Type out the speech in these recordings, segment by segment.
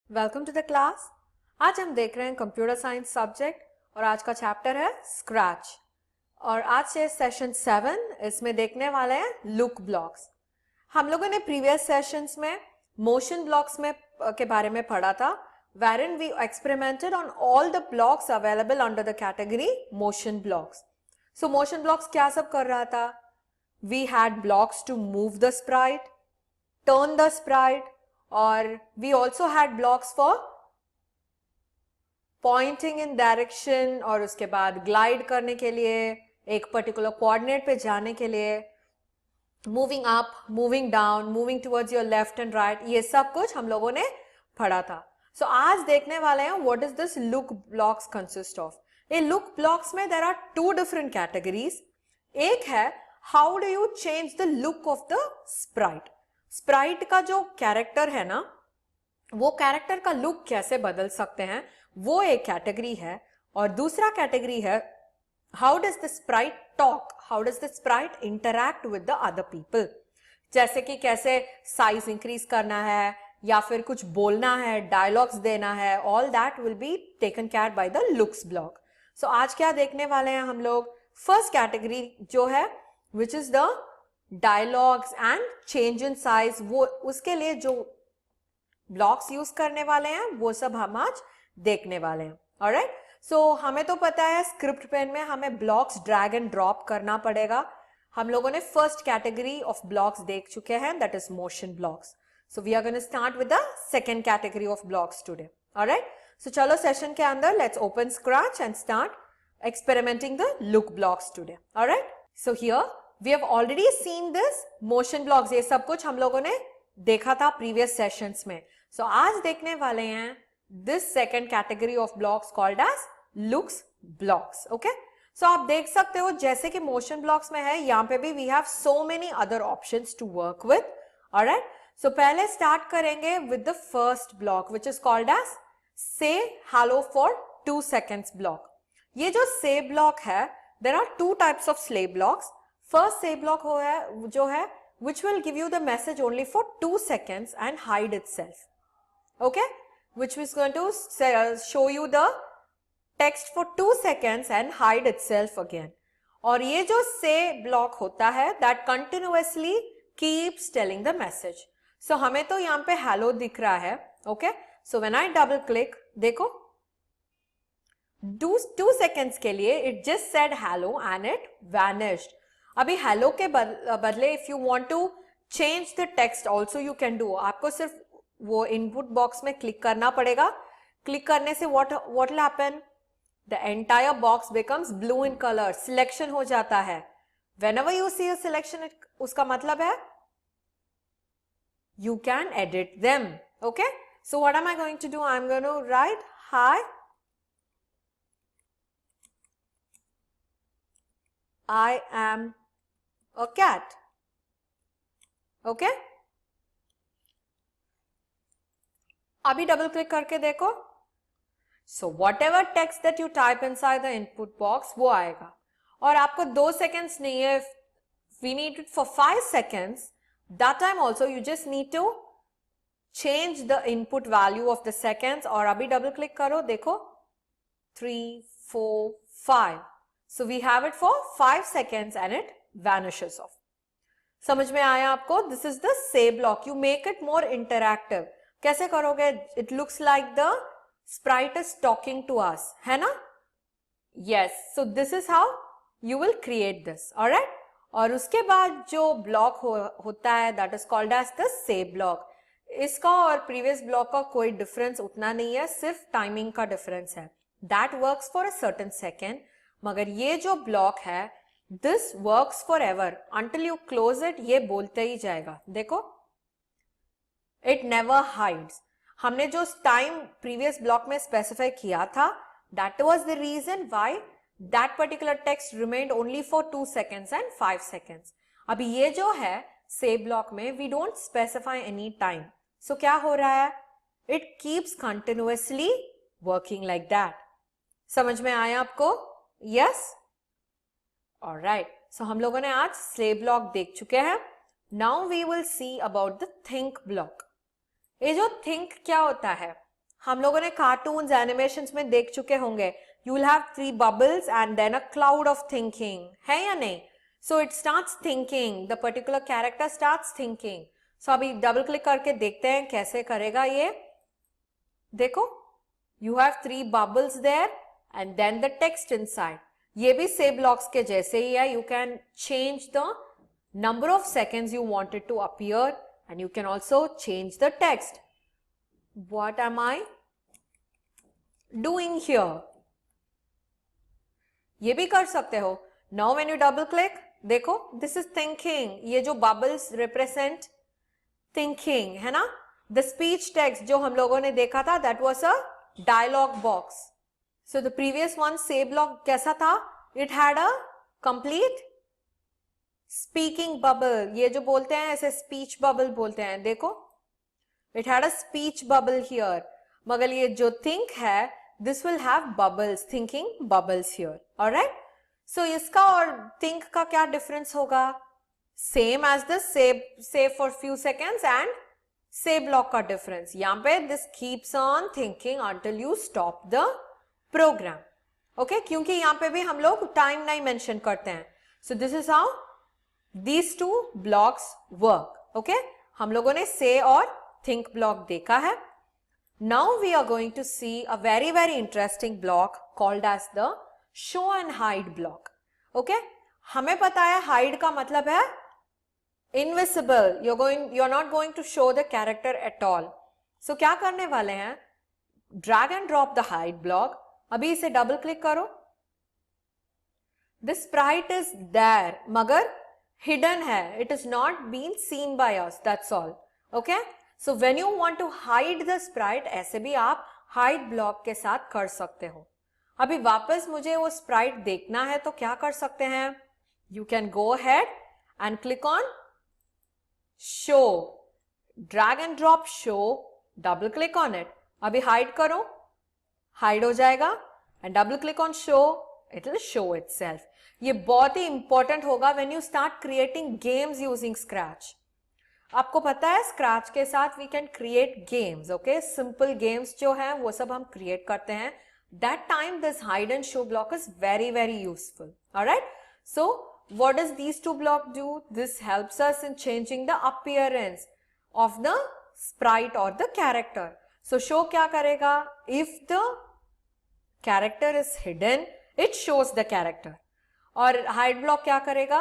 Welcome to the class. आज हम देख रहे हैं कंप्यूटर साइंस सब्जेक्ट और आज का चैप्टर है स्क्रैच। और आज से सेशन 7 इसमें देखने वाले हैं लुक ब्लॉक्स। हम लोगों ने प्रीवियस सेशंस में मोशन ब्लॉक्स में के बारे में पढ़ा था, wherein we experimented on all the blocks available under the category motion blocks. So motion blocks क्या सब कर रहा था? We had blocks to move the sprite, turn the sprite, और we also had blocks for pointing in direction और उसके बाद glide करने के लिए, एक particular coordinate पे जाने के लिए, moving up, moving down, moving towards your left and right, ये सब कुछ हम लोगों ने पढ़ा था। So आज देखने वाले हैं what is this look blocks consist of। ये look blocks में there are two different categories। एक है how do you change the look of the sprite। Sprite का जो कैरेक्टर है ना, वो कैरेक्टर का लुक कैसे बदल सकते हैं, वो एक कैटेगरी है। और दूसरा कैटेगरी है how does the Sprite talk, how does the Sprite interact with the other people. जैसे कि कैसे साइज इंक्रीज करना है या फिर कुछ बोलना है, डायलॉग्स देना है, all that will be taken care by the looks block. So आज क्या देखने वाले हैं हम लोग? फर्स्ट कैटेगरी जो है which is the dialogues and change in size, वो उसके लिए जो ब्लॉक्स यूज करने वाले हैं वो सब हम आज देखने वाले हैं। ऑलराइट, सो हमें तो पता है स्क्रिप्ट पेन में हमें ब्लॉक्स ड्रैग एंड ड्रॉप करना पड़ेगा। हम लोगों ने फर्स्ट कैटेगरी ऑफ ब्लॉक्स देख चुके हैं, that is motion blocks. So we are going to start with the second category of blocks today. Alright, so चलो सेशन के अंदर let's open scratch and start experimenting the look blocks today. Alright, so here we have already seen this motion blocks, ये सब कुछ हम लोगों ने देखा था previous sessions में। so आज देखने वाले हैं this second category of blocks called as looks blocks। okay, so आप देख सकते हो जैसे कि motion blocks में है, यहाँ पे भी we have so many other options to work with। alright, so पहले start करेंगे with the first block which is called as say hello for 2 seconds block। ये जो say block है, there are two types of say blocks। First say block जो है which will give you the message only for 2 seconds and hide itself, okay, which is going to show you the text for 2 seconds and hide itself again। और ये जो say block होता है that continuously keeps telling the message। so हमें तो यहाँ पे hello दिख रहा है, okay, so when I double click, देखो 2 seconds के लिए it just said hello and it vanished। अभी हेलो के बदले if you want to change the text also you can do. आपको सिर्फ वो इनपुट बॉक्स में क्लिक करना पड़ेगा। क्लिक करने से what will happen, the entire box becomes blue in colour, selection हो जाता है। Whenever you see a selection, उसका मतलब है you can edit them. Okay, so what am I going to do, I am going to write hi I am a cat। okay, अभी double click करके देखो। so whatever text that you type inside the input box वो आएगा। और आपको 2 seconds नहीं है, we need it for 5 seconds। that time also you just need to change the input value of the seconds। और अभी डबल क्लिक करो, देखो 3 4 5। so we have it for 5 seconds and it vanishes off। समझ में आया आपको? this is the say block। you make it more interactive। कैसे करोगे? it looks like the sprite is talking to us, है ना? yes, so this is how you will create this। alright, और उसके बाद जो block होता है that is called as the say block। इसका और previous block का कोई difference उतना नहीं है, सिर्फ timing का difference है। that works for a certain second। मगर ये जो ब्लॉक है this works forever until you close it, ये बोलते ही जाएगा। देखो it never hides। हमने जो टाइम प्रीवियस ब्लॉक में स्पेसिफाई किया था that was the reason why that particular text remained only for 2 seconds and 5 seconds। अभी ये जो है say ब्लॉक में we don't specify any time। so क्या हो रहा है? it keeps continuously working like that। समझ में आया आपको? yes, alright, so हम लोगों ने आज say block देख चुके हैं। now we will see about the think block। ये जो think क्या होता है? हम लोगों ने कार्टून्स एनिमेशंस में देख चुके होंगे, you will have 3 bubbles and then a cloud of thinking, है या नहीं? So it starts thinking, the particular character starts thinking. So अभी डबल क्लिक करके देखते हैं कैसे करेगा ये. देखो, you have 3 bubbles there and then the text inside. ये भी से ब्लॉक्स के जैसे ही है. You can change the number of seconds you want it to appear and you can also change the text. What am I doing here? ये भी कर सकते हो. Now when you double click, देखो, this is thinking. ये जो bubbles represent thinking है ना. The speech text जो हम लोगों ने देखा था, that was a dialogue box. So the previous one, say block कैसा था? It had a complete speaking bubble. ये जो बोलते हैं ऐसे स्पीच बबल बोलते हैं. देखो, it had a speech bubble here. मगर ये जो थिंक है, this will have bubbles, thinking bubbles here. Alright. So इसका और थिंक का क्या डिफरेंस होगा? Same as the say for few seconds and say block का डिफरेंस. यहाँ पे this keeps on thinking until you stop the program. Okay, क्योंकि यहाँ पे भी हम लोग टाइम नहीं मेंशन करते हैं. सो this is how these two blocks work. Okay, हम लोगों ने say और think block देखा है. Now we are going to see a very interesting block called as the show and hide block. Okay, हमें पता है hide का मतलब है invisible. You're not going to show the character at all. So क्या करने वाले हैं? Drag and drop the hide block. अभी इसे double click करो. The sprite is there, मगर hidden है. It is not being seen by us. That's all. Okay? So when you want to hide the sprite, ऐसे भी आप hide block के साथ कर सकते हो. अभी वापस मुझे वो sprite देखना है तो क्या कर सकते हैं? You can go ahead and click on show. Drag and drop show. Double click on it. अभी hide करो. Hide हो जाएगा. And double click on show. It will show itself. ये बहुत ही इंपॉर्टेंट होगा when you start creating games using Scratch. आपको पता है स्क्रैच के साथ we can create games. Okay, simple games जो है वो सब हम क्रिएट करते हैं. That time this hide and show block is very useful. Alright. So what does these two block do? This helps us in changing the appearance of the sprite और the character. So show क्या करेगा? If the character is hidden, it shows the character. और hide block क्या करेगा?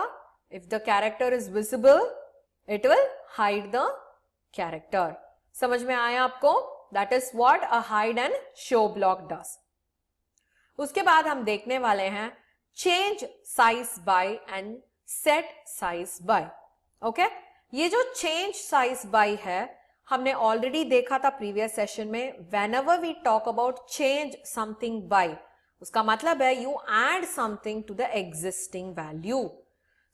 If the character is visible, it will hide the character. समझ में आया आपको? That is what a hide and show block does. उसके बाद हम देखने वाले हैं change size by and set size by. Okay, ये जो चेंज साइज बाय है हमने ऑलरेडी देखा था प्रीवियस सेशन में. Whenever we talk about change something by, उसका मतलब है you add something to the existing value.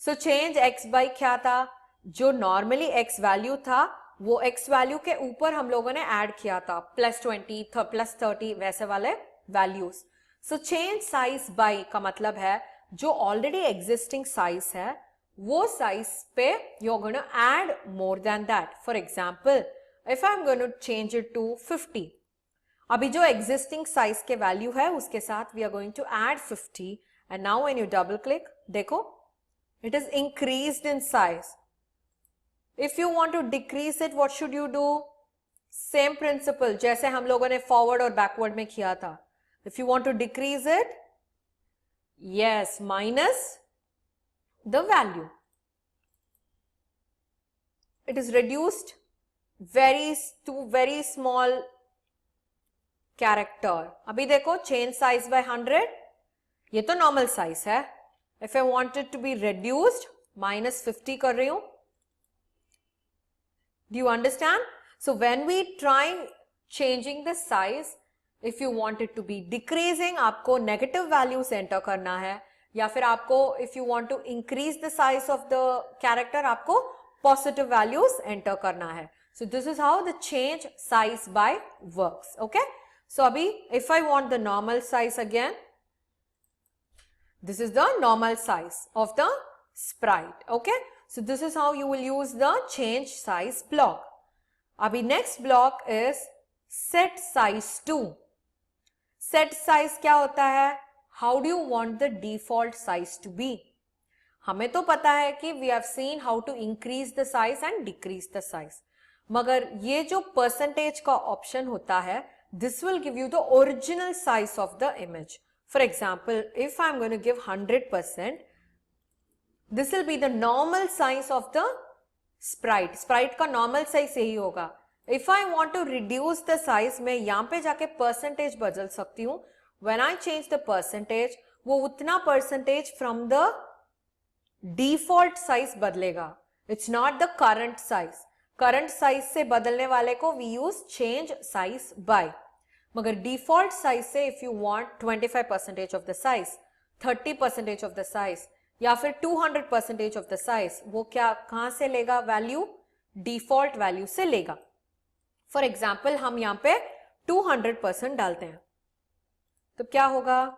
So change x by क्या था? जो नॉर्मली एक्स वैल्यू था वो एक्स वैल्यू के ऊपर हम लोगों ने ऐड किया था +20, +30 वैसे वाले values. So change size by का मतलब है जो ऑलरेडी एग्जिस्टिंग साइज है वो साइज पे you are gonna add more than that. For example, if I am gonna change it to 50, अभी जो एग्जिस्टिंग साइज के वैल्यू है उसके साथ we are going to add 50. And now when you double click, देखो, it is increased in size. If you want to decrease it, what should you do? Same principle जैसे हम लोगों ने forward और बैकवर्ड में किया था. If you want to decrease it, yes, minus the value. It is reduced to very small character. अभी देखो, चेंज साइज बाय 100, ये तो नॉर्मल साइज है. If I wanted to be reduced, -50 कर रही हूं. Do you understand? So when we try changing the size, if you want it to be decreasing, आपको negative values enter करना है, या फिर आपको if you want to increase the size of the character, आपको पॉजिटिव वैल्यूज एंटर करना है. So this is how the change size by works. Okay, so abhi if I want the normal size again, this is the normal size of the sprite. Okay, so this is how you will use the change size block. Abhi next block is set size to. set size क्या होता है? How do you want the default size to be? हमें तो पता है कि we have seen how to increase the size and decrease the size. मगर ये जो percentage का option होता है, this will give you the original size of the image. For example, if I'm going to give 100%, this will be the normal size of the sprite. Sprite का normal size यही होगा. If I want to reduce the size, मैं यहाँ पे जाके percentage बदल सकती हूँ. When I change the percentage, वो उतना percentage from the default size बदलेगा. It's not the current size. Current size से बदलने वाले को we use change size by. मगर default size से if you want 25% of the size, 30% of the size या फिर 200% of the size, वो क्या कहाँ से लेगा वैल्यू? default वैल्यू से लेगा. For example, हम यहाँ पे 200% डालते हैं तो क्या होगा?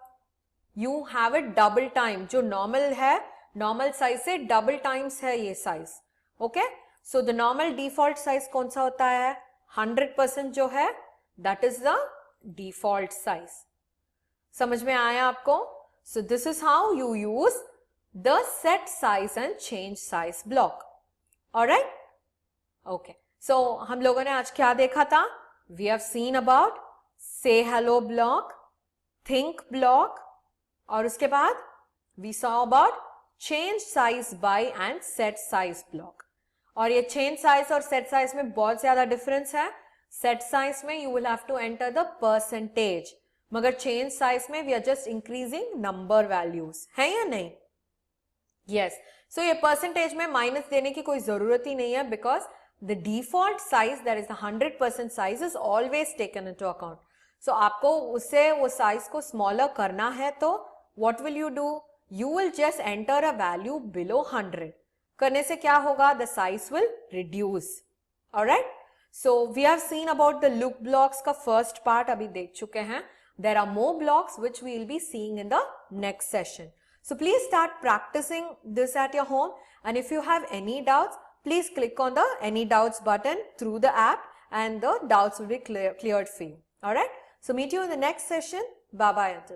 You have it double time. जो normal है, normal size से double times है ये size. Okay? So the normal default size कौन सा होता है? 100% जो है, that is the default size. समझ में आया आपको? So this is how you use the set size and change size block. Alright? Okay. So हम लोगों ने आज क्या देखा था? We have seen about say hello block, think block, और उसके बाद we saw about change size by and set size block. और ये change size और set size में बहुत ज़्यादा difference है. Set size में you will have to enter the percentage. मगर change size में we are just increasing number values. है या नहीं? Yes. So ये percentage में minus देने की कोई ज़रूरत ही नहीं है because the default size, that is the 100% size, is always taken into account. So आपको उससे वो size को smaller करना है तो what will you do? You will just enter a value below 100. करने से क्या होगा? The size will reduce. Alright? So we have seen about the look blocks का first part अभी देख चुके हैं. There are more blocks which we will be seeing in the next session. So please start practicing this at your home, and if you have any doubts, please click on the any doubts button through the app and the doubts will be cleared for you. Alright? So meet you in the next session. Bye bye until